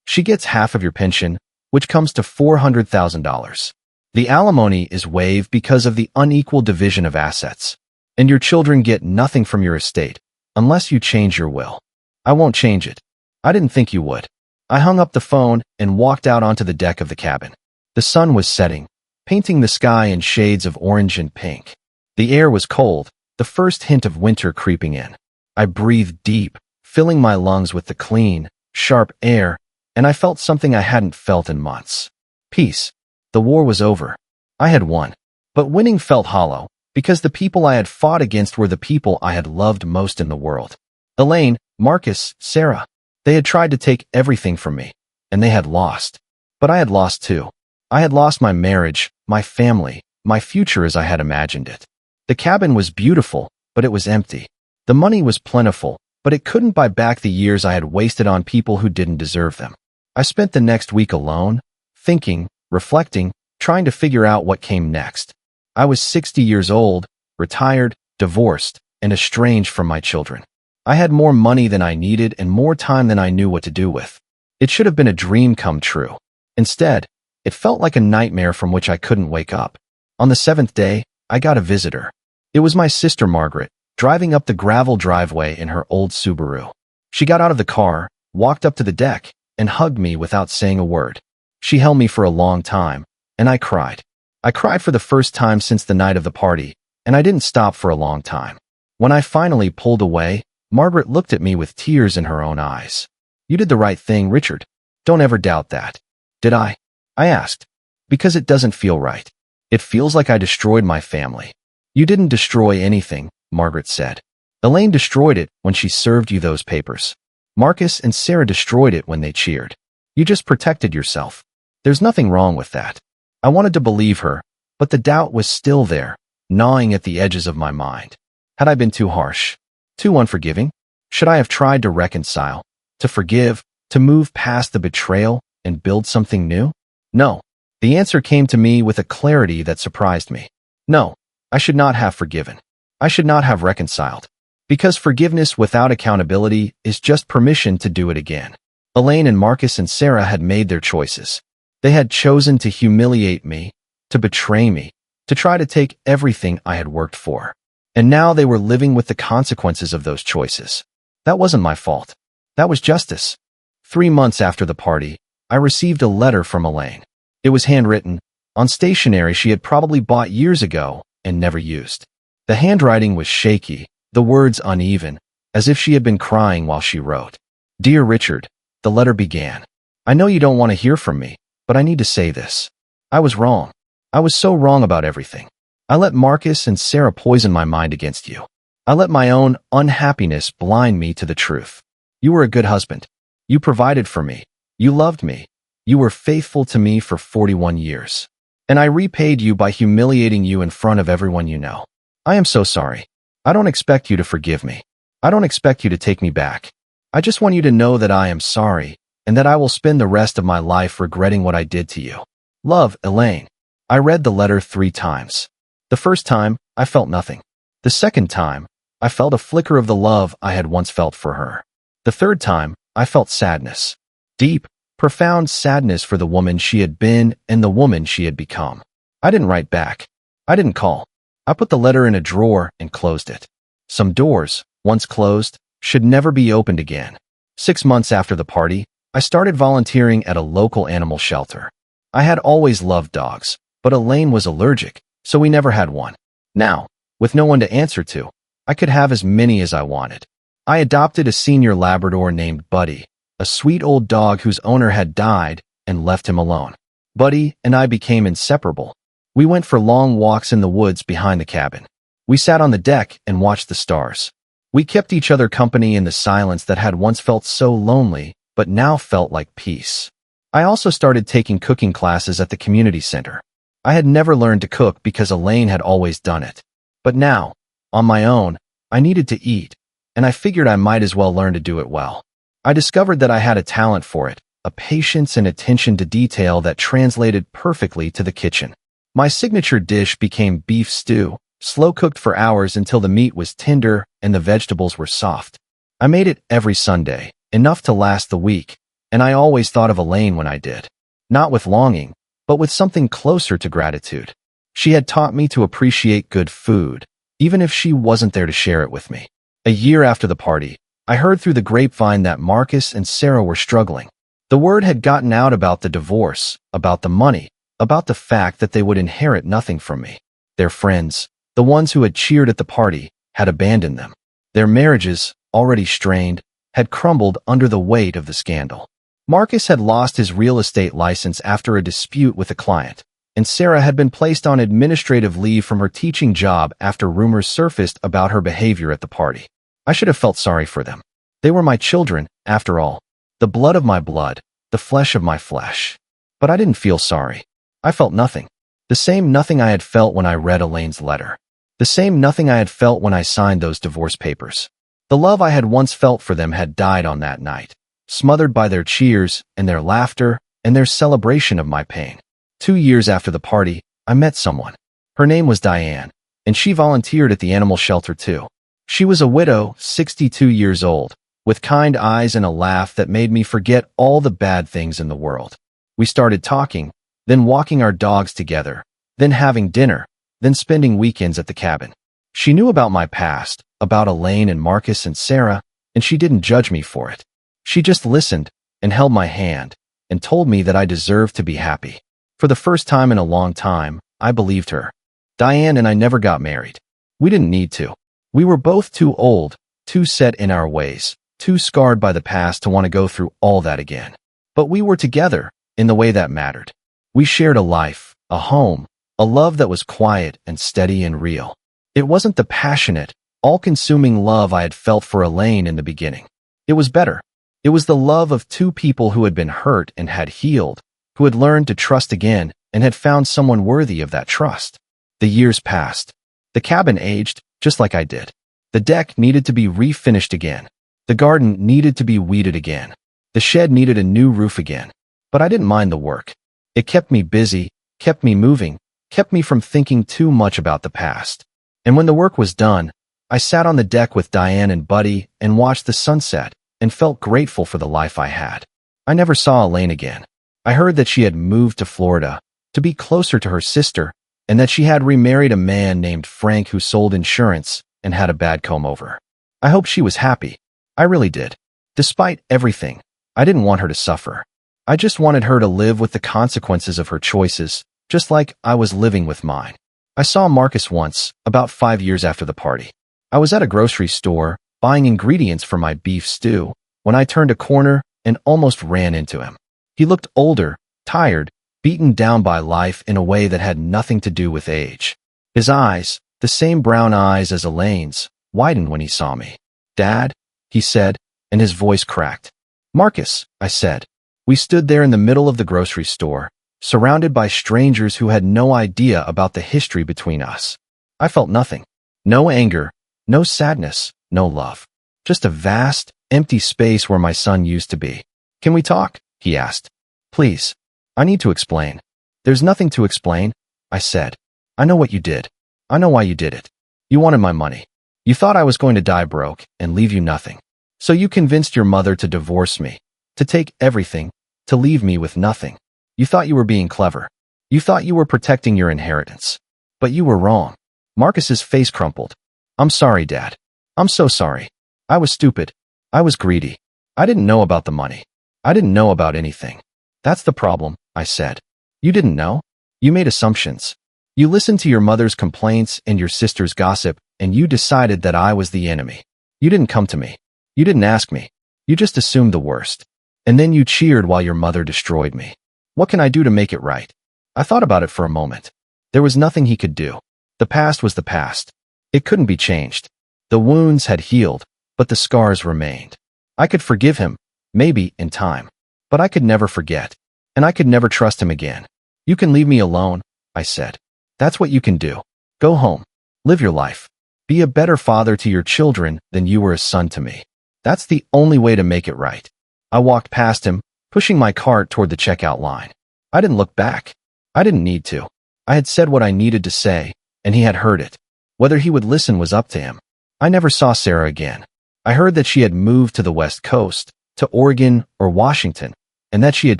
S1: She gets half of your pension, which comes to $400,000. The alimony is waived because of the unequal division of assets, and your children get nothing from your estate unless you change your will." "I won't change it." "I didn't think you would." I hung up the phone and walked out onto the deck of the cabin. The sun was setting, painting the sky in shades of orange and pink. The air was cold, the first hint of winter creeping in. I breathed deep, filling my lungs with the clean, sharp air, and I felt something I hadn't felt in months. Peace. The war was over. I had won. But winning felt hollow, because the people I had fought against were the people I had loved most in the world. Elaine, Marcus, Sarah. They had tried to take everything from me, and they had lost. But I had lost too. I had lost my marriage, my family, my future as I had imagined it. The cabin was beautiful, but it was empty. The money was plentiful, but it couldn't buy back the years I had wasted on people who didn't deserve them. I spent the next week alone, thinking, reflecting, trying to figure out what came next. I was 60 years old, retired, divorced, and estranged from my children. I had more money than I needed and more time than I knew what to do with. It should have been a dream come true. Instead, it felt like a nightmare from which I couldn't wake up. On the 7th day, I got a visitor. It was my sister Margaret, driving up the gravel driveway in her old Subaru. She got out of the car, walked up to the deck, and hugged me without saying a word. She held me for a long time, and I cried. I cried for the first time since the night of the party, and I didn't stop for a long time. When I finally pulled away, Margaret looked at me with tears in her own eyes. "You did the right thing, Richard. Don't ever doubt that." "Did I?" I asked. "Because it doesn't feel right. It feels like I destroyed my family." "You didn't destroy anything," Margaret said. "Elaine destroyed it when she served you those papers. Marcus and Sarah destroyed it when they cheered. You just protected yourself. There's nothing wrong with that." I wanted to believe her, but the doubt was still there, gnawing at the edges of my mind. Had I been too harsh? Too unforgiving? Should I have tried to reconcile, to forgive, to move past the betrayal and build something new? No. The answer came to me with a clarity that surprised me. No, I should not have forgiven. I should not have reconciled. Because forgiveness without accountability is just permission to do it again. Elaine and Marcus and Sarah had made their choices. They had chosen to humiliate me, to betray me, to try to take everything I had worked for. And now they were living with the consequences of those choices. That wasn't my fault. That was justice. 3 months after the party, I received a letter from Elaine. It was handwritten, on stationery she had probably bought years ago and never used. The handwriting was shaky, the words uneven, as if she had been crying while she wrote. "Dear Richard," the letter began. "I know you don't want to hear from me, but I need to say this. I was wrong. I was so wrong about everything. I let Marcus and Sarah poison my mind against you. I let my own unhappiness blind me to the truth. You were a good husband. You provided for me. You loved me. You were faithful to me for 41 years. And I repaid you by humiliating you in front of everyone you know. I am so sorry. I don't expect you to forgive me. I don't expect you to take me back. I just want you to know that I am sorry and that I will spend the rest of my life regretting what I did to you. Love, Elaine." I read the letter 3 times. The first time, I felt nothing. The second time, I felt a flicker of the love I had once felt for her. The third time, I felt sadness. Deep, profound sadness for the woman she had been and the woman she had become. I didn't write back. I didn't call. I put the letter in a drawer and closed it. Some doors, once closed, should never be opened again. 6 months after the party, I started volunteering at a local animal shelter. I had always loved dogs, but Elaine was allergic, so we never had one. Now, with no one to answer to, I could have as many as I wanted. I adopted a senior Labrador named Buddy, a sweet old dog whose owner had died and left him alone. Buddy and I became inseparable. We went for long walks in the woods behind the cabin. We sat on the deck and watched the stars. We kept each other company in the silence that had once felt so lonely, but now felt like peace. I also started taking cooking classes at the community center. I had never learned to cook because Elaine had always done it. But now, on my own, I needed to eat, and I figured I might as well learn to do it well. I discovered that I had a talent for it, a patience and attention to detail that translated perfectly to the kitchen. My signature dish became beef stew, slow-cooked for hours until the meat was tender and the vegetables were soft. I made it every Sunday, enough to last the week, and I always thought of Elaine when I did. Not with longing, but with something closer to gratitude. She had taught me to appreciate good food, even if she wasn't there to share it with me. A year after the party, I heard through the grapevine that Marcus and Sarah were struggling. The word had gotten out about the divorce, about the money, about the fact that they would inherit nothing from me. Their friends, the ones who had cheered at the party, had abandoned them. Their marriages, already strained, had crumbled under the weight of the scandal. Marcus had lost his real estate license after a dispute with a client, and Sarah had been placed on administrative leave from her teaching job after rumors surfaced about her behavior at the party. I should have felt sorry for them. They were my children, after all, the blood of my blood, the flesh of my flesh. But I didn't feel sorry. I felt nothing. The same nothing I had felt when I read Elaine's letter. The same nothing I had felt when I signed those divorce papers. The love I had once felt for them had died on that night, smothered by their cheers and their laughter and their celebration of my pain. 2 years after the party, I met someone. Her name was Diane, and she volunteered at the animal shelter too. She was a widow, 62 years old, with kind eyes and a laugh that made me forget all the bad things in the world. We started talking, then walking our dogs together, then having dinner, then spending weekends at the cabin. She knew about my past, about Elaine and Marcus and Sarah, and she didn't judge me for it. She just listened and held my hand and told me that I deserved to be happy. For the first time in a long time, I believed her. Diane and I never got married. We didn't need to. We were both too old, too set in our ways, too scarred by the past to want to go through all that again. But we were together in the way that mattered. We shared a life, a home, a love that was quiet and steady and real. It wasn't the passionate, all-consuming love I had felt for Elaine in the beginning. It was better. It was the love of two people who had been hurt and had healed, who had learned to trust again and had found someone worthy of that trust. The years passed. The cabin aged, just like I did. The deck needed to be refinished again. The garden needed to be weeded again. The shed needed a new roof again. But I didn't mind the work. It kept me busy, kept me moving, kept me from thinking too much about the past. And when the work was done, I sat on the deck with Diane and Buddy and watched the sunset and felt grateful for the life I had. I never saw Elaine again. I heard that she had moved to Florida to be closer to her sister and that she had remarried a man named Frank who sold insurance and had a bad comb-over. I hoped she was happy. I really did. Despite everything, I didn't want her to suffer. I just wanted her to live with the consequences of her choices, just like I was living with mine. I saw Marcus once, about 5 years after the party. I was at a grocery store, buying ingredients for my beef stew, when I turned a corner and almost ran into him. He looked older, tired, beaten down by life in a way that had nothing to do with age. His eyes, the same brown eyes as Elaine's, widened when he saw me. "Dad," he said, and his voice cracked. "Marcus," I said. We stood there in the middle of the grocery store, surrounded by strangers who had no idea about the history between us. I felt nothing. No anger, no sadness, no love. Just a vast, empty space where my son used to be. "Can we talk?" he asked. "Please. I need to explain." "There's nothing to explain," I said. "I know what you did. I know why you did it. You wanted my money. You thought I was going to die broke and leave you nothing. So you convinced your mother to divorce me, to take everything, to leave me with nothing. You thought you were being clever. You thought you were protecting your inheritance. But you were wrong." Marcus's face crumpled. "I'm sorry, Dad. I'm so sorry. I was stupid. I was greedy. I didn't know about the money. I didn't know about anything." "That's the problem," I said. "You didn't know. You made assumptions. You listened to your mother's complaints and your sister's gossip, and you decided that I was the enemy. You didn't come to me. You didn't ask me. You just assumed the worst. And then you cheered while your mother destroyed me. What can I do to make it right?" I thought about it for a moment. There was nothing he could do. The past was the past. It couldn't be changed. The wounds had healed, but the scars remained. I could forgive him, maybe in time. But I could never forget, and I could never trust him again. "You can leave me alone," I said. "That's what you can do. Go home. Live your life. Be a better father to your children than you were a son to me. That's the only way to make it right." I walked past him, pushing my cart toward the checkout line. I didn't look back. I didn't need to. I had said what I needed to say, and he had heard it. Whether he would listen was up to him. I never saw Sarah again. I heard that she had moved to the West Coast, to Oregon or Washington, and that she had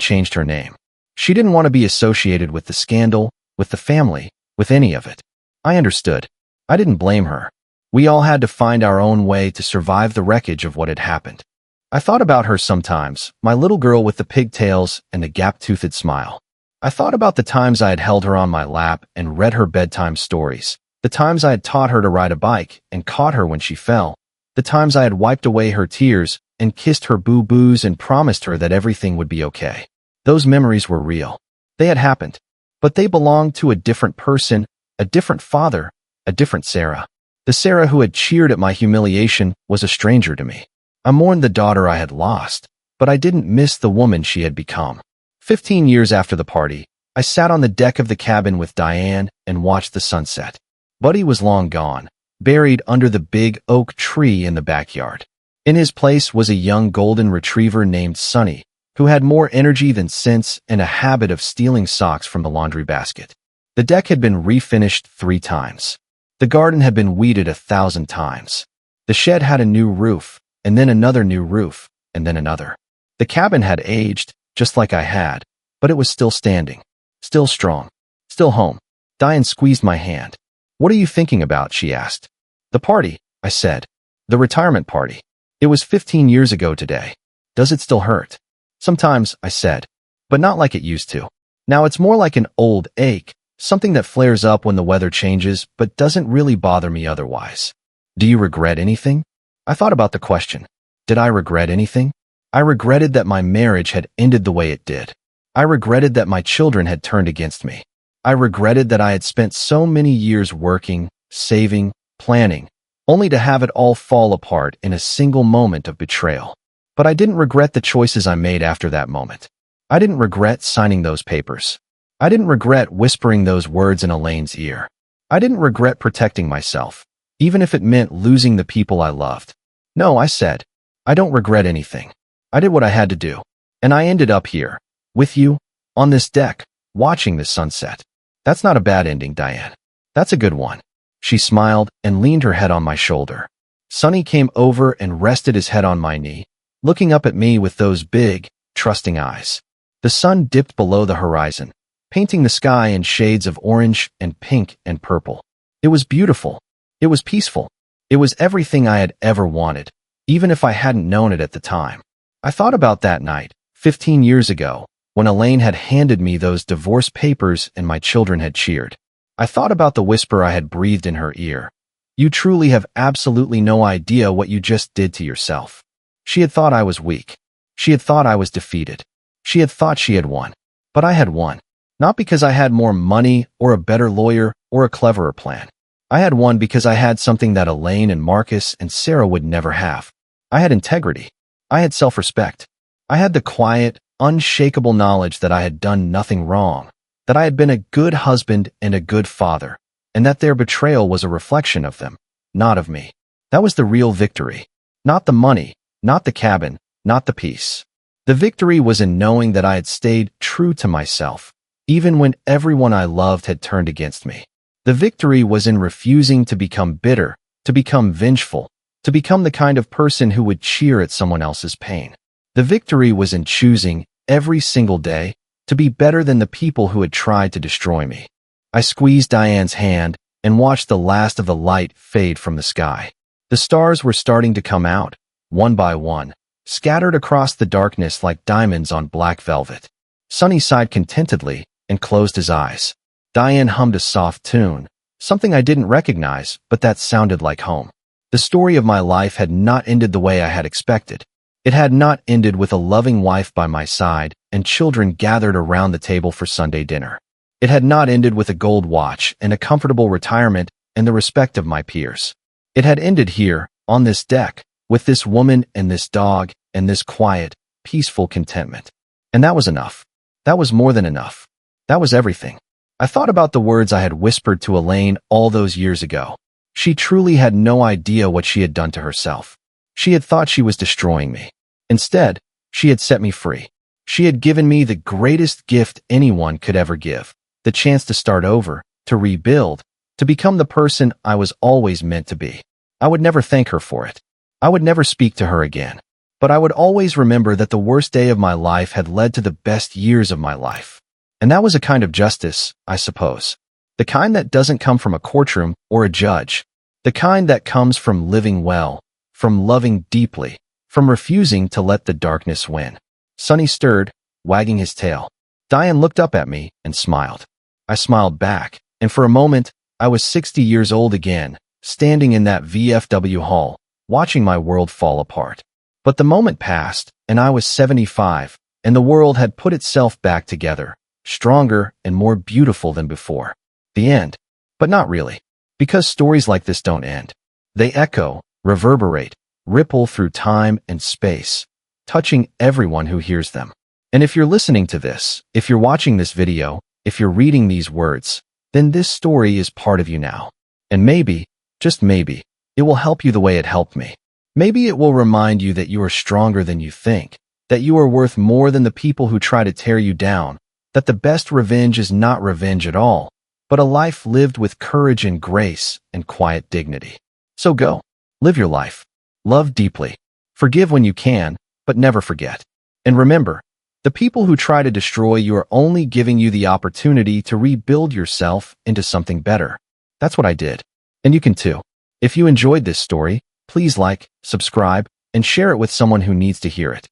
S1: changed her name. She didn't want to be associated with the scandal, with the family, with any of it. I understood. I didn't blame her. We all had to find our own way to survive the wreckage of what had happened. I thought about her sometimes, my little girl with the pigtails and the gap-toothed smile. I thought about the times I had held her on my lap and read her bedtime stories, the times I had taught her to ride a bike and caught her when she fell, the times I had wiped away her tears and kissed her boo-boos and promised her that everything would be okay. Those memories were real. They had happened, but they belonged to a different person, a different father, a different Sarah. The Sarah who had cheered at my humiliation was a stranger to me. I mourned the daughter I had lost, but I didn't miss the woman she had become. 15 years after the party, I sat on the deck of the cabin with Diane and watched the sunset. Buddy was long gone, buried under the big oak tree in the backyard. In his place was a young golden retriever named Sunny, who had more energy than sense and a habit of stealing socks from the laundry basket. The deck had been refinished 3 times. The garden had been weeded 1,000 times. The shed had a new roof, and then another new roof, and then another. The cabin had aged, just like I had, but it was still standing, still strong, still home. Diane squeezed my hand. "What are you thinking about?" she asked. "The party," I said. "The retirement party. It was 15 years ago today. Does it still hurt?" "Sometimes," I said, "but not like it used to. Now it's more like an old ache, something that flares up when the weather changes but doesn't really bother me otherwise." "Do you regret anything?" I thought about the question. Did I regret anything? I regretted that my marriage had ended the way it did. I regretted that my children had turned against me. I regretted that I had spent so many years working, saving, planning, only to have it all fall apart in a single moment of betrayal. But I didn't regret the choices I made after that moment. I didn't regret signing those papers. I didn't regret whispering those words in Elaine's ear. I didn't regret protecting myself, even if it meant losing the people I loved. No, I said, I don't regret anything. I did what I had to do. And I ended up here, with you, on this deck, watching the sunset. That's not a bad ending, Diane. That's a good one. She smiled and leaned her head on my shoulder. Sonny came over and rested his head on my knee, looking up at me with those big, trusting eyes. The sun dipped below the horizon, painting the sky in shades of orange and pink and purple. It was beautiful. It was peaceful. It was everything I had ever wanted, even if I hadn't known it at the time. I thought about that night, 15 years ago, when Elaine had handed me those divorce papers and my children had cheered. I thought about the whisper I had breathed in her ear. "You truly have absolutely no idea what you just did to yourself." She had thought I was weak. She had thought I was defeated. She had thought she had won. But I had won. Not because I had more money or a better lawyer or a cleverer plan. I had won because I had something that Elaine and Marcus and Sarah would never have. I had integrity. I had self-respect. I had the quiet, unshakable knowledge that I had done nothing wrong, that I had been a good husband and a good father, and that their betrayal was a reflection of them, not of me. That was the real victory. Not the money, not the cabin, not the peace. The victory was in knowing that I had stayed true to myself, even when everyone I loved had turned against me. The victory was in refusing to become bitter, to become vengeful, to become the kind of person who would cheer at someone else's pain. The victory was in choosing, every single day, to be better than the people who had tried to destroy me. I squeezed Diane's hand and watched the last of the light fade from the sky. The stars were starting to come out, one by one, scattered across the darkness like diamonds on black velvet. Sonny sighed contentedly and closed his eyes. Diane hummed a soft tune, something I didn't recognize, but that sounded like home. The story of my life had not ended the way I had expected. It had not ended with a loving wife by my side and children gathered around the table for Sunday dinner. It had not ended with a gold watch and a comfortable retirement and the respect of my peers. It had ended here, on this deck, with this woman and this dog and this quiet, peaceful contentment. And that was enough. That was more than enough. That was everything. I thought about the words I had whispered to Elaine all those years ago. She truly had no idea what she had done to herself. She had thought she was destroying me. Instead, she had set me free. She had given me the greatest gift anyone could ever give, the chance to start over, to rebuild, to become the person I was always meant to be. I would never thank her for it. I would never speak to her again. But I would always remember that the worst day of my life had led to the best years of my life. And that was a kind of justice, I suppose. The kind that doesn't come from a courtroom or a judge. The kind that comes from living well, from loving deeply, from refusing to let the darkness win. Sonny stirred, wagging his tail. Diane looked up at me and smiled. I smiled back, and for a moment, I was 60 years old again, standing in that VFW hall, watching my world fall apart. But the moment passed, and I was 75, and the world had put itself back together, stronger and more beautiful than before. The end. But not really. Because stories like this don't end. They echo, reverberate, ripple through time and space, touching everyone who hears them. And if you're listening to this, if you're watching this video, if you're reading these words, then this story is part of you now. And maybe, Just maybe, it will help you the way it helped me. Maybe it will remind you that you are stronger than you think, that you are worth more than the people who try to tear you down, that the best revenge is not revenge at all, but a life lived with courage and grace and quiet dignity. So go, live your life, love deeply, forgive when you can, but never forget. And remember, the people who try to destroy you are only giving you the opportunity to rebuild yourself into something better. That's what I did. And you can too. If you enjoyed this story, please like, subscribe, and share it with someone who needs to hear it.